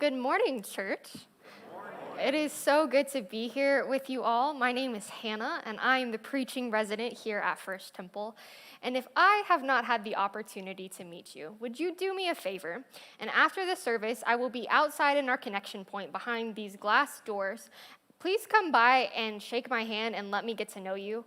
Good morning, church. It is so good to be here with you all. My name is Hannah, and I am the preaching resident here at First Temple. And if I have not had the opportunity to meet you, would you do me a favor? And after the service, I will be outside in our connection point behind these glass doors. Please come by and shake my hand and let me get to know you.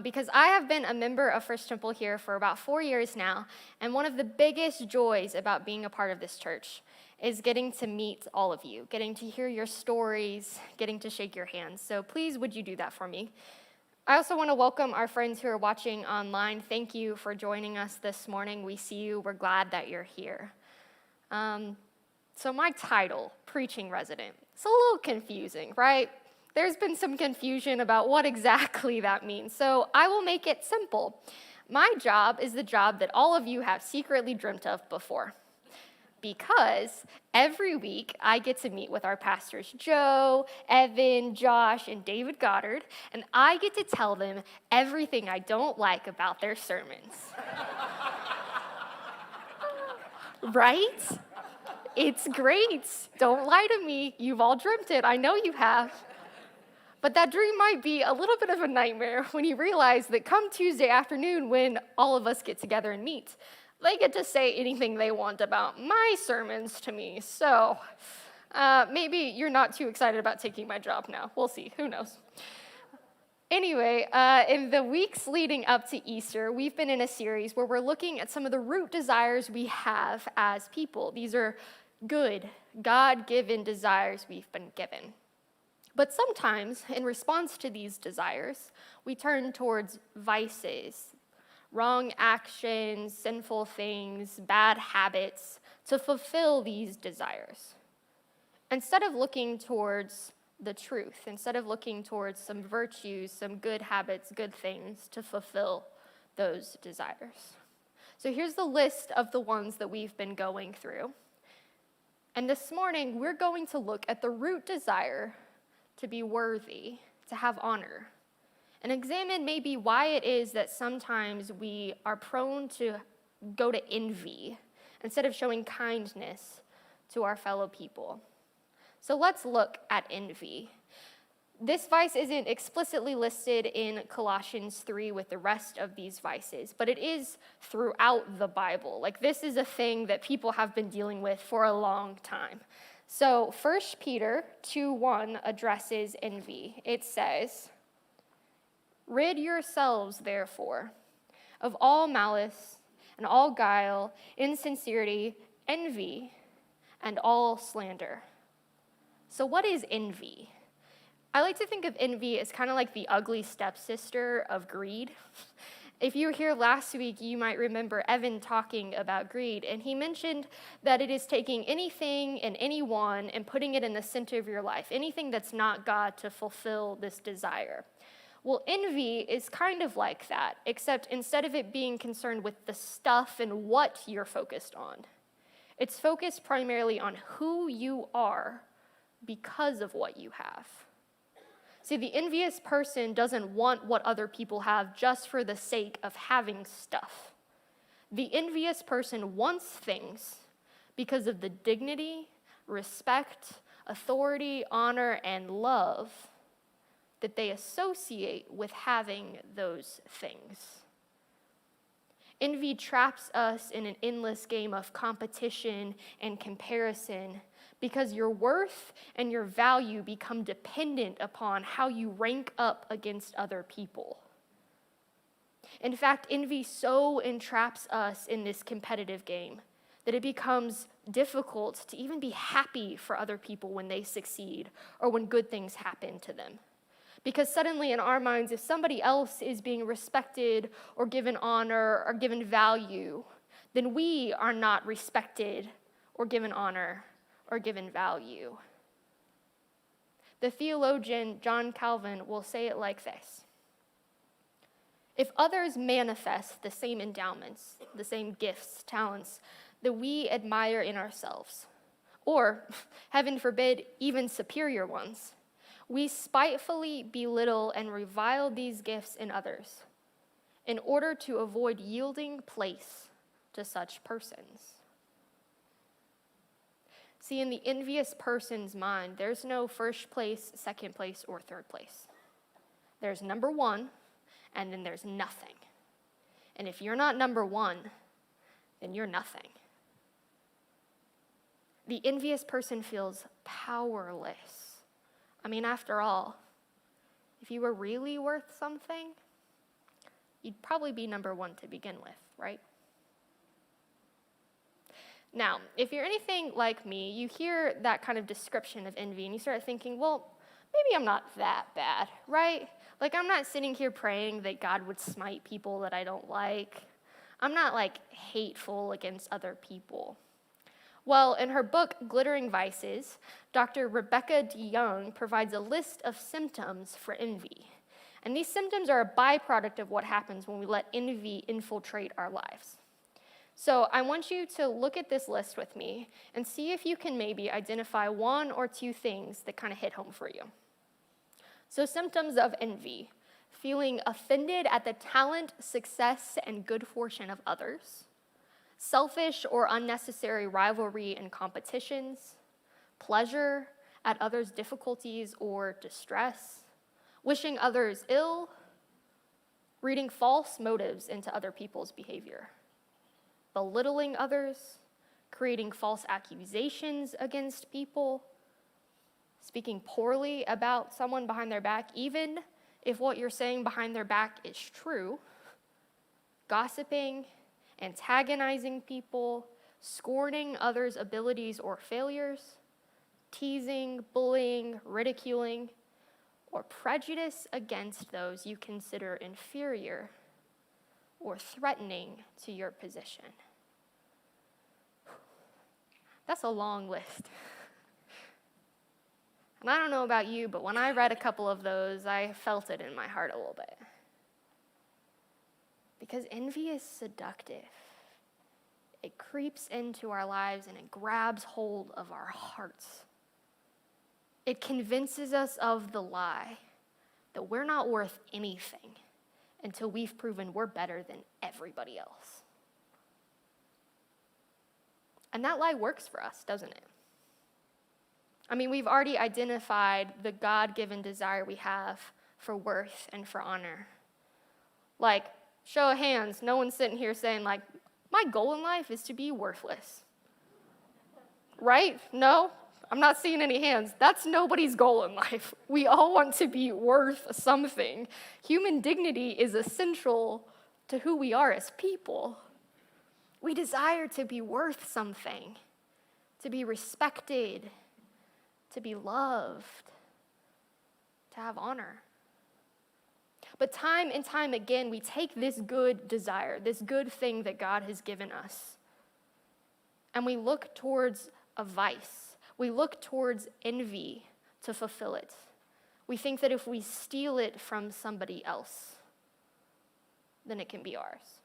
Because I have been a member of First Temple here for about 4 years now, and one of the biggest joys about being a part of this church is getting to meet all of you, getting to hear your stories, getting to shake your hands. So please, would you do that for me? I also want to welcome our friends who are watching online. Thank you for joining us this morning. We see you. We're glad that you're here. So my title, preaching resident, it's a little confusing, right? There's been some confusion about what exactly that means. So I will make it simple. My job is the job that all of you have secretly dreamt of before. Because every week I get to meet with our pastors, Joe, Evan, Josh, and David Goddard, and I get to tell them everything I don't like about their sermons. Right? It's great. Don't lie to me. You've all dreamt it. I know you have. But that dream might be a little bit of a nightmare when you realize that come Tuesday afternoon when all of us get together and meet, they get to say anything they want about my sermons to me. So maybe you're not too excited about taking my job now. We'll see. Who knows? Anyway, in the weeks leading up to Easter, we've been in a series where we're looking at some of the root desires we have as people. These are good, God-given desires we've been given. But sometimes, in response to these desires, we turn towards vices, wrong actions, sinful things, bad habits to fulfill these desires. Instead of looking towards the truth, instead of looking towards some virtues, some good habits, good things to fulfill those desires. So here's the list of the ones that we've been going through. And this morning, we're going to look at the root desire to be worthy, to have honor, and examine maybe why it is that sometimes we are prone to go to envy instead of showing kindness to our fellow people. So let's look at envy. This vice isn't explicitly listed in Colossians 3 with the rest of these vices, but it is throughout the Bible. Like, this is a thing that people have been dealing with for a long time. So 1 Peter 2:1 addresses envy. It says, "Rid yourselves, therefore, of all malice and all guile, insincerity, envy, and all slander." So what is envy? I like to think of envy as kind of like the ugly stepsister of greed. If you were here last week, you might remember Evan talking about greed, and he mentioned that it is taking anything and anyone and putting it in the center of your life, anything that's not God, to fulfill this desire. Well, envy is kind of like that, except instead of it being concerned with the stuff and what you're focused on, it's focused primarily on who you are because of what you have. See, the envious person doesn't want what other people have just for the sake of having stuff. The envious person wants things because of the dignity, respect, authority, honor, and love that they associate with having those things. Envy traps us in an endless game of competition and comparison because your worth and your value become dependent upon how you rank up against other people. In fact, envy so entraps us in this competitive game that it becomes difficult to even be happy for other people when they succeed or when good things happen to them. Because suddenly in our minds, if somebody else is being respected or given honor or given value, then we are not respected or given honor or given value. The theologian John Calvin will say it like this: "If others manifest the same endowments, the same gifts, talents that we admire in ourselves, or, heaven forbid, even superior ones, we spitefully belittle and revile these gifts in others in order to avoid yielding place to such persons." See, in the envious person's mind, there's no first place, second place, or third place. There's number one, and then there's nothing. And if you're not number one, then you're nothing. The envious person feels powerless. I mean, after all, if you were really worth something, you'd probably be number one to begin with, right? Now, if you're anything like me, you hear that kind of description of envy and you start thinking, well, maybe I'm not that bad, right? Like, I'm not sitting here praying that God would smite people that I don't like. I'm not, hateful against other people. Well, in her book, Glittering Vices, Dr. Rebecca DeYoung provides a list of symptoms for envy. And these symptoms are a byproduct of what happens when we let envy infiltrate our lives. So I want you to look at this list with me and see if you can maybe identify one or two things that kind of hit home for you. So symptoms of envy: feeling offended at the talent, success, and good fortune of others, selfish or unnecessary rivalry and competitions, pleasure at others' difficulties or distress, wishing others ill, reading false motives into other people's behavior, belittling others, creating false accusations against people, speaking poorly about someone behind their back, even if what you're saying behind their back is true, gossiping, antagonizing people, scorning others' abilities or failures, teasing, bullying, ridiculing, or prejudice against those you consider inferior or threatening to your position. That's a long list. And I don't know about you, but when I read a couple of those, I felt it in my heart a little bit. Because envy is seductive. It creeps into our lives and it grabs hold of our hearts. It convinces us of the lie that we're not worth anything until we've proven we're better than everybody else. And that lie works for us, doesn't it? I mean, we've already identified the God-given desire we have for worth and for honor. Show of hands, no one's sitting here saying, my goal in life is to be worthless. Right? No? I'm not seeing any hands. That's nobody's goal in life. We all want to be worth something. Human dignity is essential to who we are as people. We desire to be worth something, to be respected, to be loved, to have honor. But time and time again, we take this good desire, this good thing that God has given us, and we look towards a vice. We look towards envy to fulfill it. We think that if we steal it from somebody else, then it can be ours.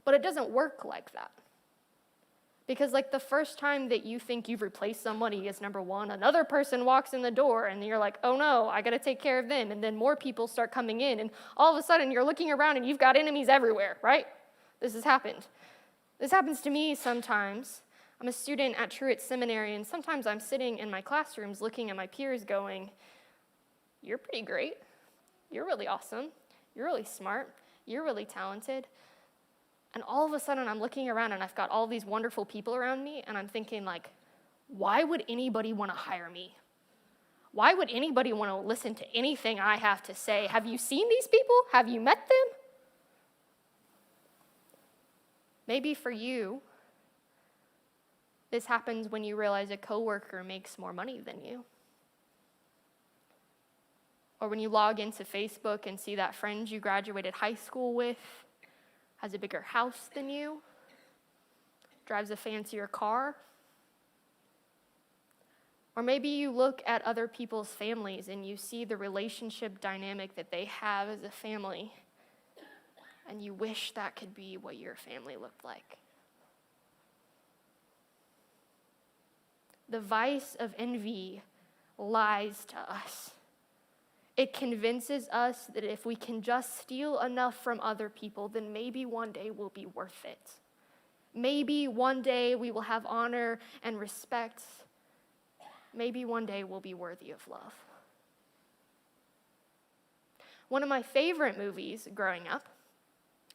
But it doesn't work like that. Because the first time that you think you've replaced somebody as number one, another person walks in the door and you're like, oh no, I gotta take care of them. And then more people start coming in and all of a sudden you're looking around and you've got enemies everywhere, right? This has happened. This happens to me sometimes. I'm a student at Truett Seminary and sometimes I'm sitting in my classrooms looking at my peers going, you're pretty great. You're really awesome. You're really smart. You're really talented. And all of a sudden, I'm looking around and I've got all these wonderful people around me, and I'm thinking, why would anybody want to hire me? Why would anybody want to listen to anything I have to say? Have you seen these people? Have you met them? Maybe for you, this happens when you realize a coworker makes more money than you. Or when you log into Facebook and see that friend you graduated high school with has a bigger house than you, drives a fancier car. Or maybe you look at other people's families and you see the relationship dynamic that they have as a family, and you wish that could be what your family looked like. The vice of envy lies to us. It convinces us that if we can just steal enough from other people, then maybe one day we'll be worth it. Maybe one day we will have honor and respect. Maybe one day we'll be worthy of love. One of my favorite movies growing up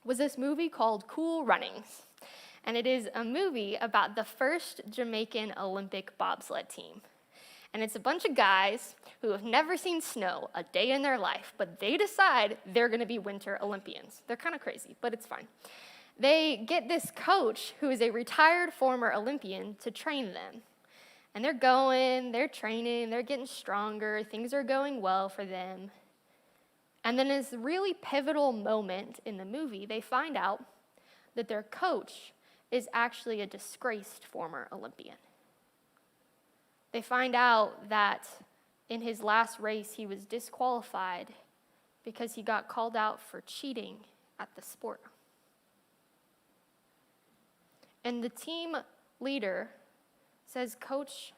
was this movie called Cool Runnings. And it is a movie about the first Jamaican Olympic bobsled team. And it's a bunch of guys who have never seen snow a day in their life, but they decide they're gonna be Winter Olympians. They're kind of crazy, but it's fine. They get this coach who is a retired former Olympian to train them. And they're going, they're training, they're getting stronger, things are going well for them. And then in this really pivotal moment in the movie, they find out that their coach is actually a disgraced former Olympian. They find out that in his last race, he was disqualified because he got called out for cheating at the sport. And the team leader says, "Coach,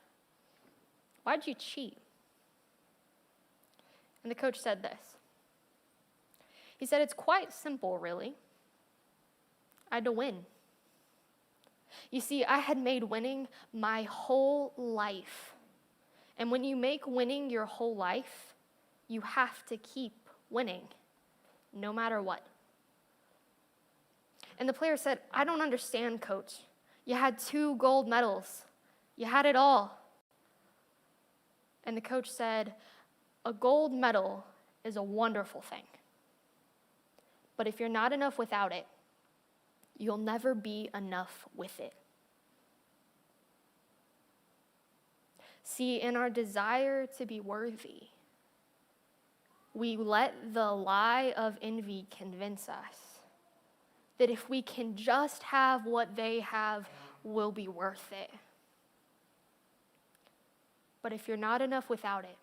why'd you cheat?" And the coach said this. He said, "It's quite simple, really. I had to win. You see, I had made winning my whole life. And when you make winning your whole life, you have to keep winning, no matter what." And the player said, "I don't understand, coach. You had 2 gold medals. You had it all." And the coach said, "A gold medal is a wonderful thing. But if you're not enough without it, you'll never be enough with it." See, in our desire to be worthy, we let the lie of envy convince us that if we can just have what they have, we'll be worth it. But if you're not enough without it,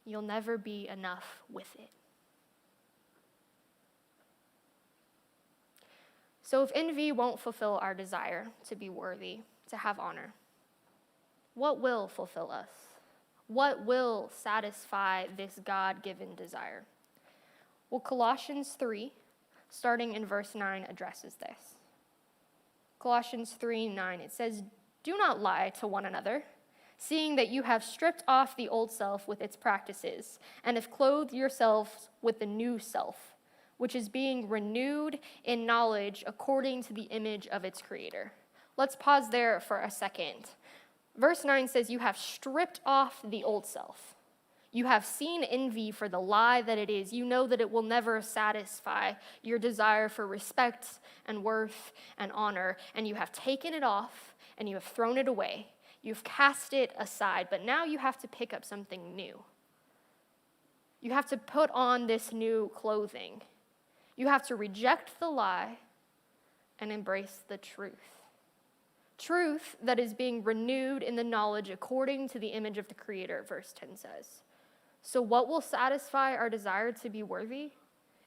you'll never be enough with it. So if envy won't fulfill our desire to be worthy, to have honor, what will fulfill us? What will satisfy this God-given desire? Well, Colossians 3, starting in verse 9, addresses this. Colossians 3:9, it says, "Do not lie to one another, seeing that you have stripped off the old self with its practices, and have clothed yourselves with the new self, which is being renewed in knowledge according to the image of its creator." Let's pause there for a second. Verse 9 says, you have stripped off the old self. You have seen envy for the lie that it is. You know that it will never satisfy your desire for respect and worth and honor, and you have taken it off and you have thrown it away. You've cast it aside, but now you have to pick up something new. You have to put on this new clothing. You have to reject the lie and embrace the truth. Truth that is being renewed in the knowledge according to the image of the Creator, verse 10 says. So what will satisfy our desire to be worthy?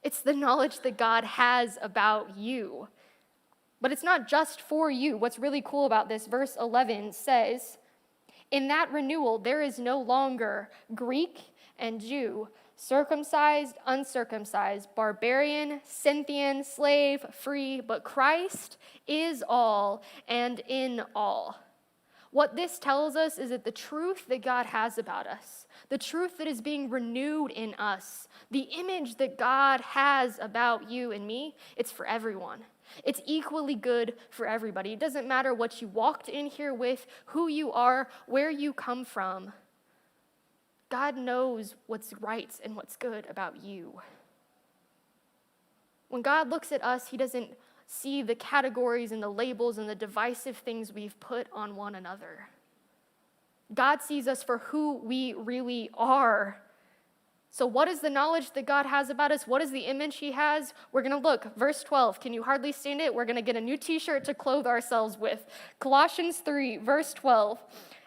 It's the knowledge that God has about you. But it's not just for you. What's really cool about this, verse 11 says, in that renewal, there is no longer Greek and Jew, circumcised, uncircumcised, barbarian, Scythian, slave, free, but Christ is all and in all. What this tells us is that the truth that God has about us, the truth that is being renewed in us, the image that God has about you and me, it's for everyone. It's equally good for everybody. It doesn't matter what you walked in here with, who you are, where you come from. God knows what's right and what's good about you. When God looks at us, he doesn't see the categories and the labels and the divisive things we've put on one another. God sees us for who we really are. So what is the knowledge that God has about us? What is the image he has? We're going to look. Verse 12. Can you hardly stand it? We're going to get a new t-shirt to clothe ourselves with. Colossians 3, verse 12.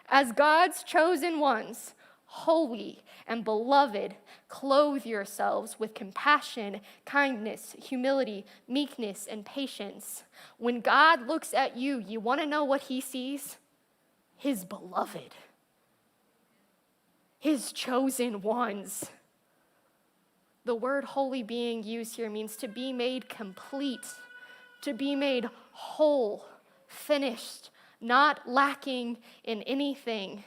As God's chosen ones, holy and beloved, clothe yourselves with compassion, kindness, humility, meekness, and patience. When God looks at you, you want to know what he sees? His beloved. His chosen ones. The word holy being used here means to be made complete, to be made whole, finished, not lacking in anything.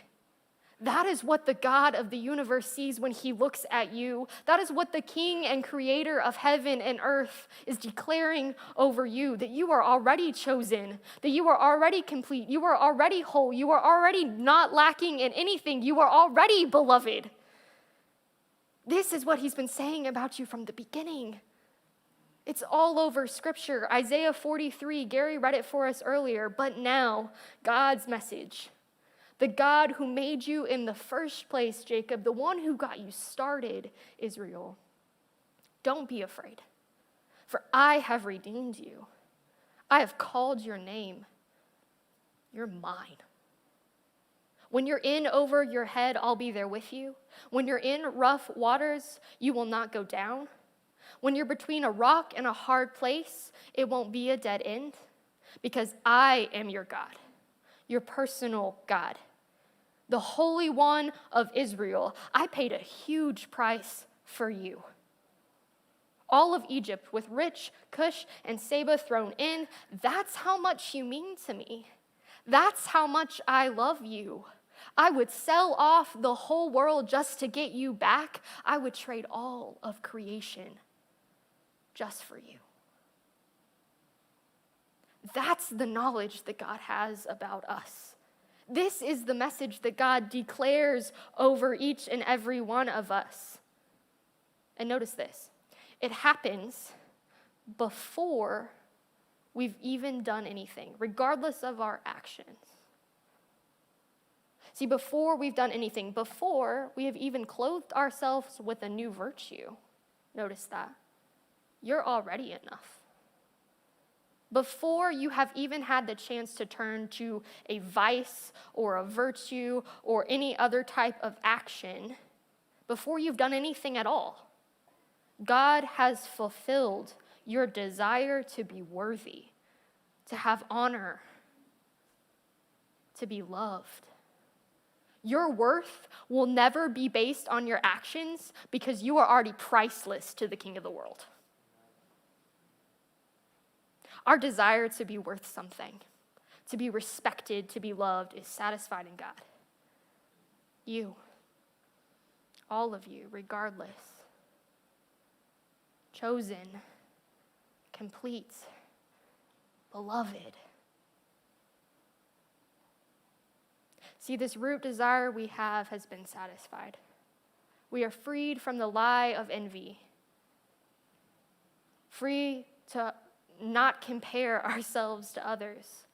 That is what the God of the universe sees when he looks at you. That is what the King and Creator of heaven and earth is declaring over you, that you are already chosen, that you are already complete, you are already whole, you are already not lacking in anything, you are already beloved. This is what he's been saying about you from the beginning. It's all over Scripture. Isaiah 43, Gary read it for us earlier, but now, God's message. The God who made you in the first place, Jacob, the one who got you started, Israel. Don't be afraid, for I have redeemed you. I have called your name. You're mine. When you're in over your head, I'll be there with you. When you're in rough waters, you will not go down. When you're between a rock and a hard place, it won't be a dead end, because I am your God, your personal God, the Holy One of Israel. I paid a huge price for you. All of Egypt, with rich Cush and Seba thrown in, that's how much you mean to me. That's how much I love you. I would sell off the whole world just to get you back. I would trade all of creation just for you. That's the knowledge that God has about us. This is the message that God declares over each and every one of us. And notice this. It happens before we've even done anything, regardless of our actions. See, before we've done anything, before we have even clothed ourselves with a new virtue, notice that, you're already enough. Before you have even had the chance to turn to a vice or a virtue or any other type of action, before you've done anything at all, God has fulfilled your desire to be worthy, to have honor, to be loved. Your worth will never be based on your actions because you are already priceless to the King of the world. Our desire to be worth something, to be respected, to be loved, is satisfied in God. You, all of you, regardless, chosen, complete, beloved. See, this root desire we have has been satisfied. We are freed from the lie of envy, free to not compare ourselves to others.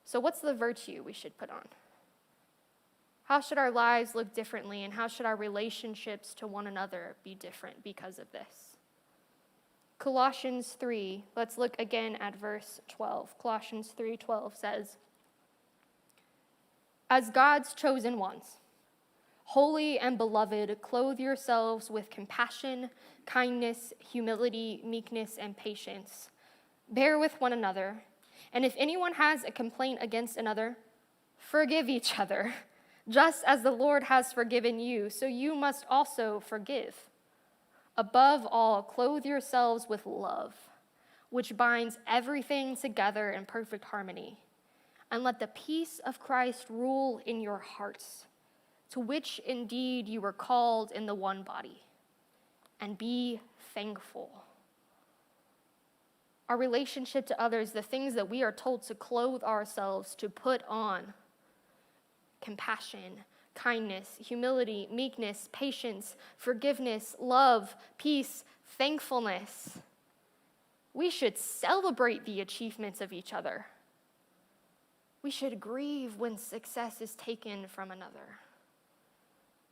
So what's the virtue we should put on? How should our lives look differently, and how should our relationships to one another be different because of this? Colossians 3, let's look again at verse 12. Colossians 3:12 says, "As God's chosen ones, holy and beloved, clothe yourselves with compassion, kindness, humility, meekness, and patience. Bear with one another, and if anyone has a complaint against another, forgive each other. Just as the Lord has forgiven you, so you must also forgive. Above all, clothe yourselves with love, which binds everything together in perfect harmony. And let the peace of Christ rule in your hearts, to which indeed you were called in the one body. And be thankful." Our relationship to others, the things that we are told to clothe ourselves, to put on: compassion, kindness, humility, meekness, patience, forgiveness, love, peace, thankfulness. We should celebrate the achievements of each other. We should grieve when success is taken from another.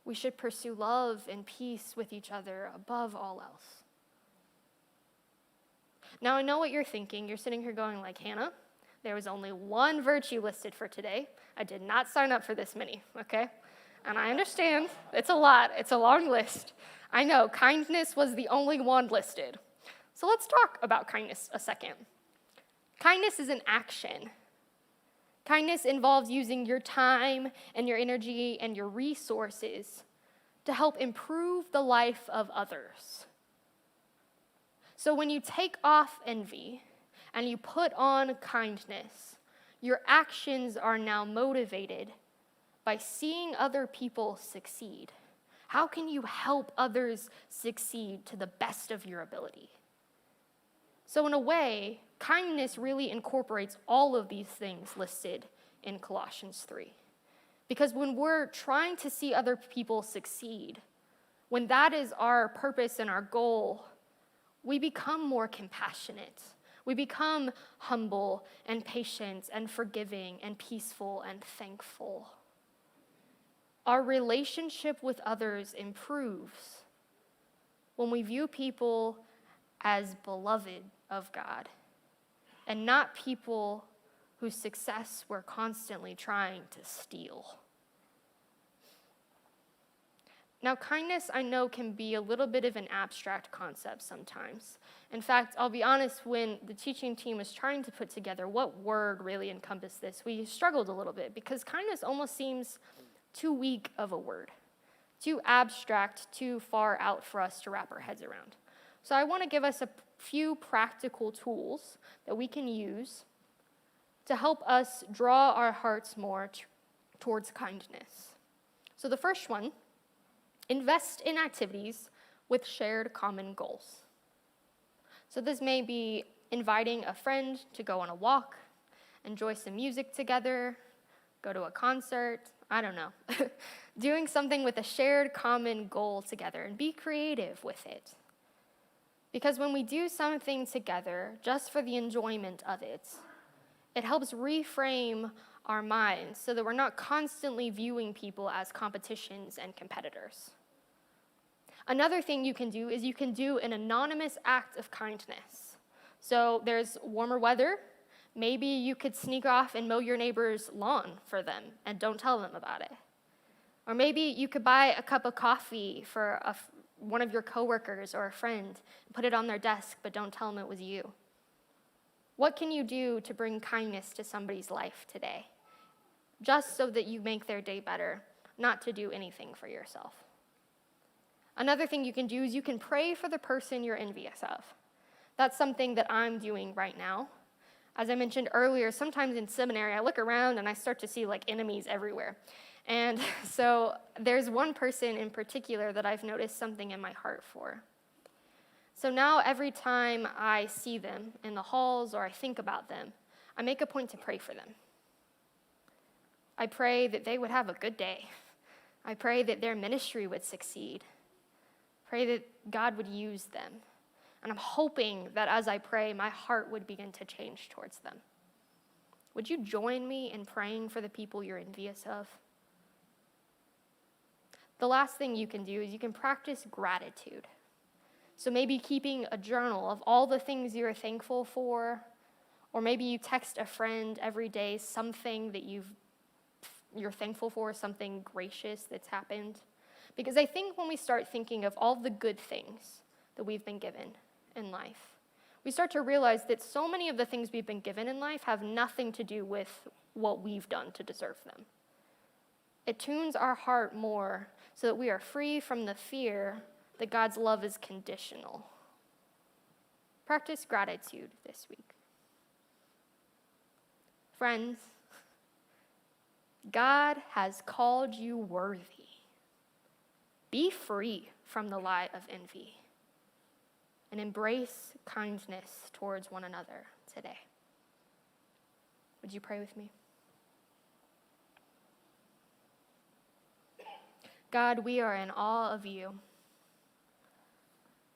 We should pursue love and peace with each other above all else. Now, I know what you're thinking. You're sitting here going like, "Hannah, there was only one virtue listed for today. I did not sign up for this many," okay? And I understand. It's a lot. It's a long list. I know, kindness was the only one listed. So let's talk about kindness a second. Kindness is an action. Kindness involves using your time and your energy and your resources to help improve the life of others. So when you take off envy and you put on kindness, your actions are now motivated by seeing other people succeed. How can you help others succeed to the best of your ability? So in a way, kindness really incorporates all of these things listed in Colossians 3. Because when we're trying to see other people succeed, when that is our purpose and our goal, we become more compassionate. We become humble and patient and forgiving and peaceful and thankful. Our relationship with others improves when we view people as beloved of God and not people whose success we're constantly trying to steal. Now, kindness, I know, can be a little bit of an abstract concept sometimes. In fact, I'll be honest, when the teaching team was trying to put together what word really encompassed this, we struggled a little bit because kindness almost seems too weak of a word, too abstract, too far out for us to wrap our heads around. So I want to give us a few practical tools that we can use to help us draw our hearts more towards kindness. So the first one, invest in activities with shared common goals. So this may be inviting a friend to go on a walk, enjoy some music together, go to a concert, I don't know. Doing something with a shared common goal together and be creative with it. Because when we do something together just for the enjoyment of it, it helps reframe our minds so that we're not constantly viewing people as competitions and competitors. Another thing you can do is you can do an anonymous act of kindness. So there's warmer weather. Maybe you could sneak off and mow your neighbor's lawn for them and don't tell them about it. Or maybe you could buy a cup of coffee for one of your coworkers or a friend and put it on their desk, but don't tell them it was you. What can you do to bring kindness to somebody's life today? Just so that you make their day better, not to do anything for yourself. Another thing you can do is you can pray for the person you're envious of. That's something that I'm doing right now. As I mentioned earlier, sometimes in seminary, I look around and I start to see like enemies everywhere. And so there's one person in particular that I've noticed something in my heart for. So now every time I see them in the halls or I think about them, I make a point to pray for them. I pray that they would have a good day. I pray that their ministry would succeed. Pray that God would use them. And I'm hoping that as I pray, my heart would begin to change towards them. Would you join me in praying for the people you're envious of? The last thing you can do is you can practice gratitude. So maybe keeping a journal of all the things you're thankful for, or maybe you text a friend every day something that you're thankful for, something gracious that's happened. Because I think when we start thinking of all the good things that we've been given in life, we start to realize that so many of the things we've been given in life have nothing to do with what we've done to deserve them. It tunes our heart more so that we are free from the fear that God's love is conditional. Practice gratitude this week. Friends, God has called you worthy. Be free from the lie of envy and embrace kindness towards one another today. Would you pray with me? God, we are in awe of you.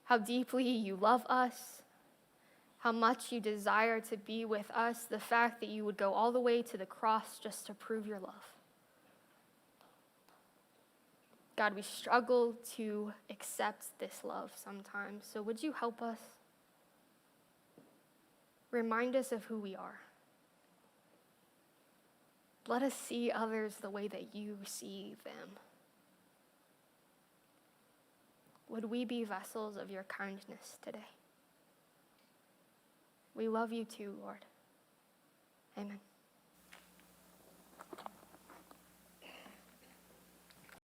How deeply you love us, how much you desire to be with us, the fact that you would go all the way to the cross just to prove your love. God, we struggle to accept this love sometimes, so would you help us? Remind us of who we are. Let us see others the way that you see them. Would we be vessels of your kindness today? We love you too, Lord. Amen.